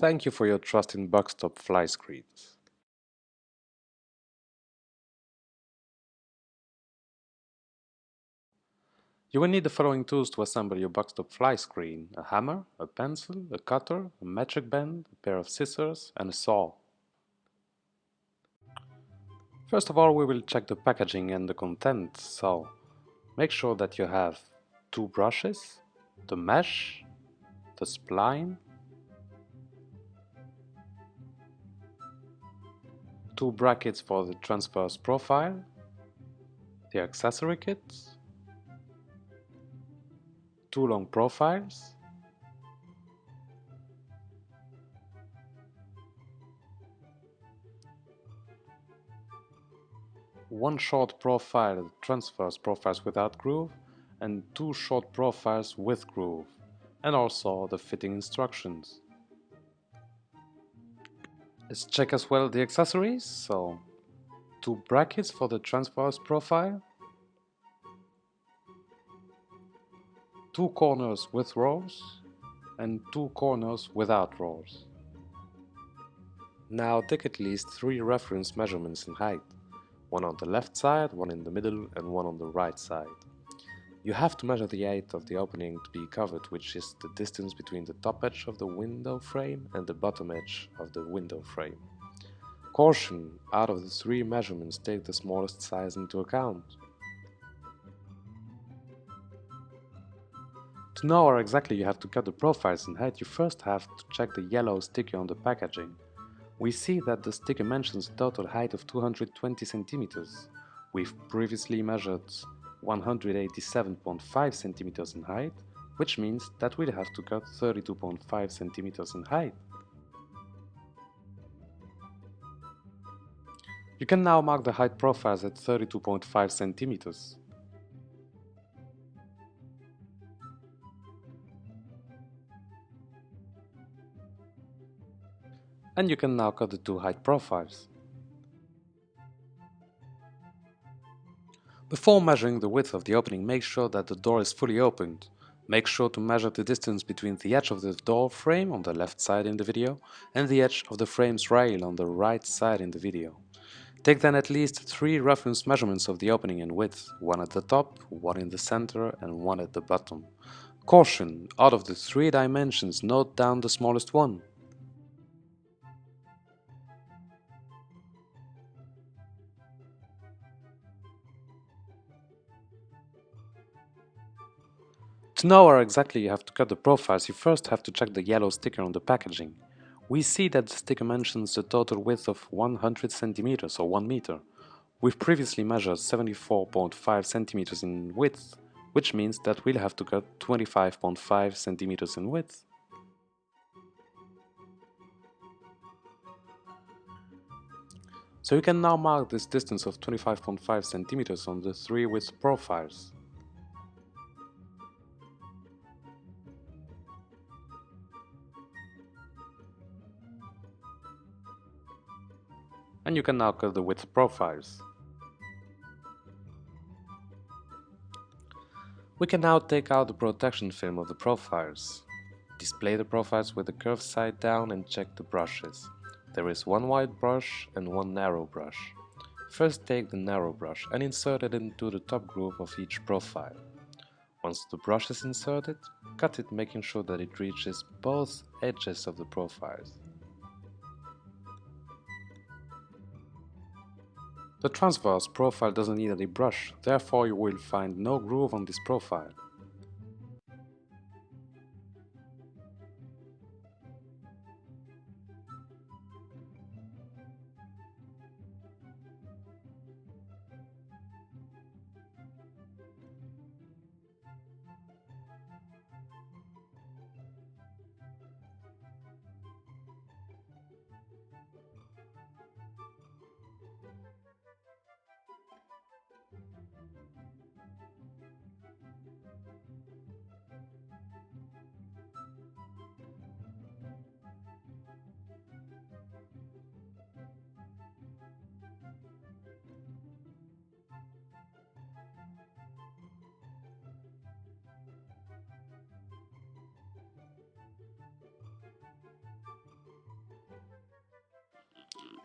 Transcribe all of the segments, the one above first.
Thank you for your trust in Boxtop Flyscreens. You will need the following tools to assemble your Boxtop Flyscreen: a hammer, a pencil, a cutter, a metric bend, a pair of scissors and a saw. First of all, we will check the packaging and the contents, so make sure that you have two brushes, the mesh, the spline, two brackets for the transverse profile, the accessory kits, two long profiles, one short profile, transverse profiles without groove, and two short profiles with groove, and also the fitting instructions. Let's check as well the accessories, so two brackets for the transverse profile, two corners with rows, and two corners without rows. Now take at least 3 reference measurements in height, one on the left side, one in the middle, and one on the right side. You have to measure the height of the opening to be covered, which is the distance between the top edge of the window frame and the bottom edge of the window frame. Caution: out of the 3 measurements, take the smallest size into account. To know where exactly you have to cut the profiles in height, you first have to check the yellow sticker on the packaging. We see that the sticker mentions a total height of 220 cm. We've previously measured 187.5 cm in height, which means that we'll have to cut 32.5 cm in height. You can now mark the height profiles at 32.5 cm. And you can now cut the 2 height profiles. Before measuring the width of the opening, make sure that the door is fully opened. Make sure to measure the distance between the edge of the door frame on the left side in the video and the edge of the frame's rail on the right side in the video. Take then at least 3 reference measurements of the opening in width, one at the top, one in the center and one at the bottom. Caution: out of the 3 dimensions, note down the smallest one. To know where exactly you have to cut the profiles, you first have to check the yellow sticker on the packaging. We see that the sticker mentions the total width of 100 centimeters or 1 meter. We've previously measured 74.5 centimeters in width, which means that we'll have to cut 25.5 centimeters in width. So you can now mark this distance of 25.5 centimeters on the 3 width profiles. And you can now cut the width profiles. We can now take out the protection film of the profiles. Display the profiles with the curved side down and check the brushes. There is one wide brush and one narrow brush. First take the narrow brush and insert it into the top groove of each profile. Once the brush is inserted, cut it, making sure that it reaches both edges of the profiles. The transverse profile doesn't need any brush, therefore you will find no groove on this profile.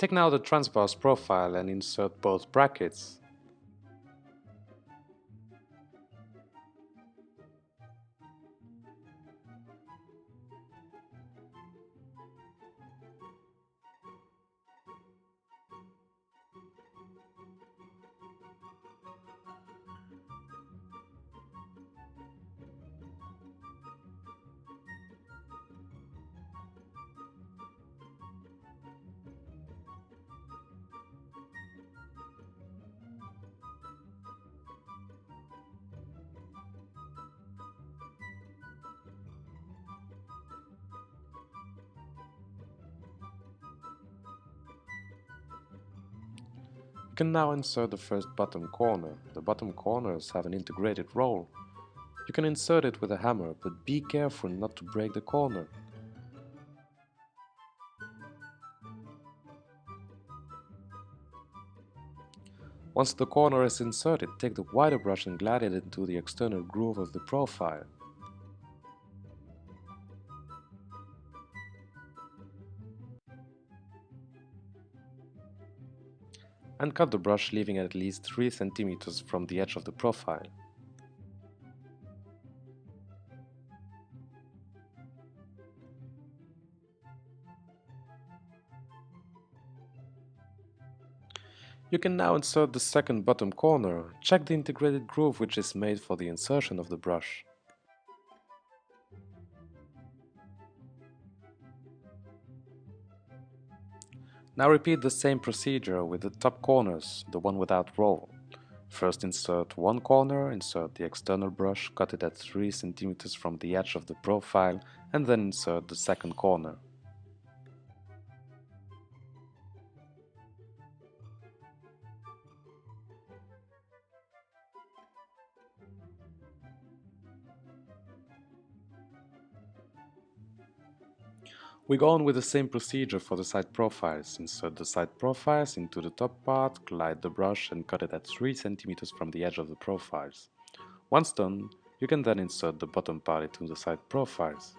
Take now the transverse profile and insert both brackets. You can now insert the first bottom corner. The bottom corners have an integrated roll. You can insert it with a hammer, but be careful not to break the corner. Once the corner is inserted, take the wider brush and glide it into the external groove of the profile. And cut the brush, leaving at least 3 cm from the edge of the profile. You can now insert the second bottom corner. Check the integrated groove which is made for the insertion of the brush. Now repeat the same procedure with the top corners, the one without roll. First insert one corner, insert the external brush, cut it at 3 cm from the edge of the profile, and then insert the second corner. We go on with the same procedure for the side profiles. Insert the side profiles into the top part, glide the brush and cut it at 3 cm from the edge of the profiles. Once done, you can then insert the bottom part into the side profiles.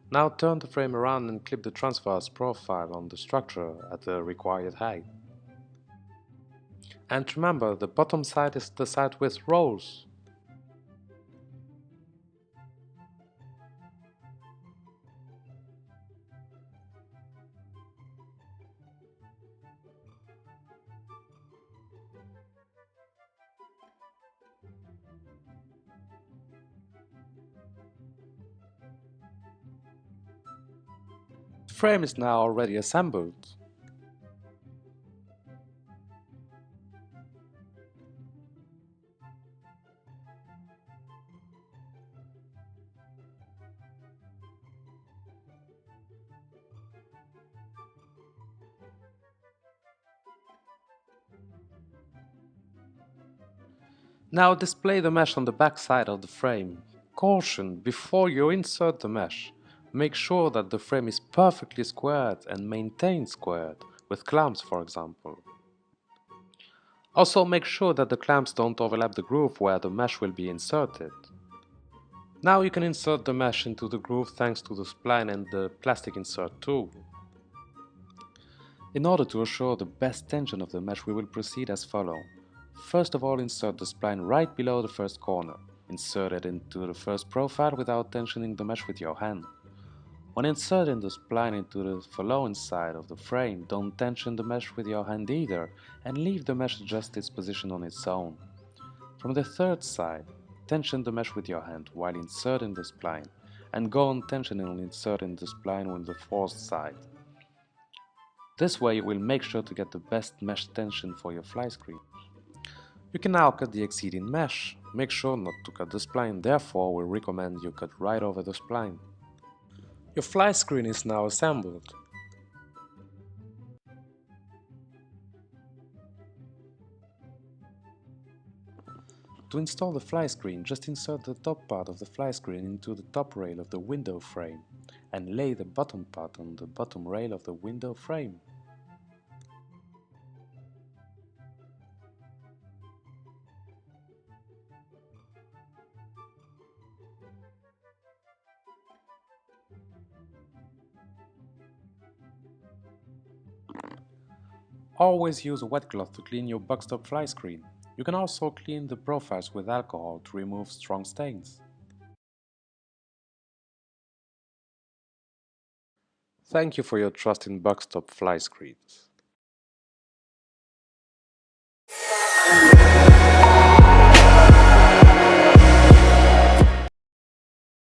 Now turn the frame around and clip the transverse profile on the structure at the required height. And remember, the bottom side is the side with rolls. The frame is now already assembled. Now display the mesh on the back side of the frame. Caution: before you insert the mesh, make sure that the frame is perfectly squared and maintained squared, with clamps for example. Also make sure that the clamps don't overlap the groove where the mesh will be inserted. Now you can insert the mesh into the groove thanks to the spline and the plastic insert tool. In order to assure the best tension of the mesh, we will proceed as follows. First of all, insert the spline right below the first corner. Insert it into the first profile without tensioning the mesh with your hand. When inserting the spline into the following side of the frame, don't tension the mesh with your hand either, and leave the mesh adjust its position on its own. From the third side, tension the mesh with your hand while inserting the spline, and go on tensioning and inserting the spline with the fourth side. This way you will make sure to get the best mesh tension for your fly screen. You can now cut the exceeding mesh. Make sure not to cut the spline, therefore we recommend you cut right over the spline. Your fly screen is now assembled. To install the fly screen, just insert the top part of the fly screen into the top rail of the window frame and lay the bottom part on the bottom rail of the window frame. Always use a wet cloth to clean your box top fly screen. You can also clean the profiles with alcohol to remove strong stains. Thank you for your trust in box top fly screens.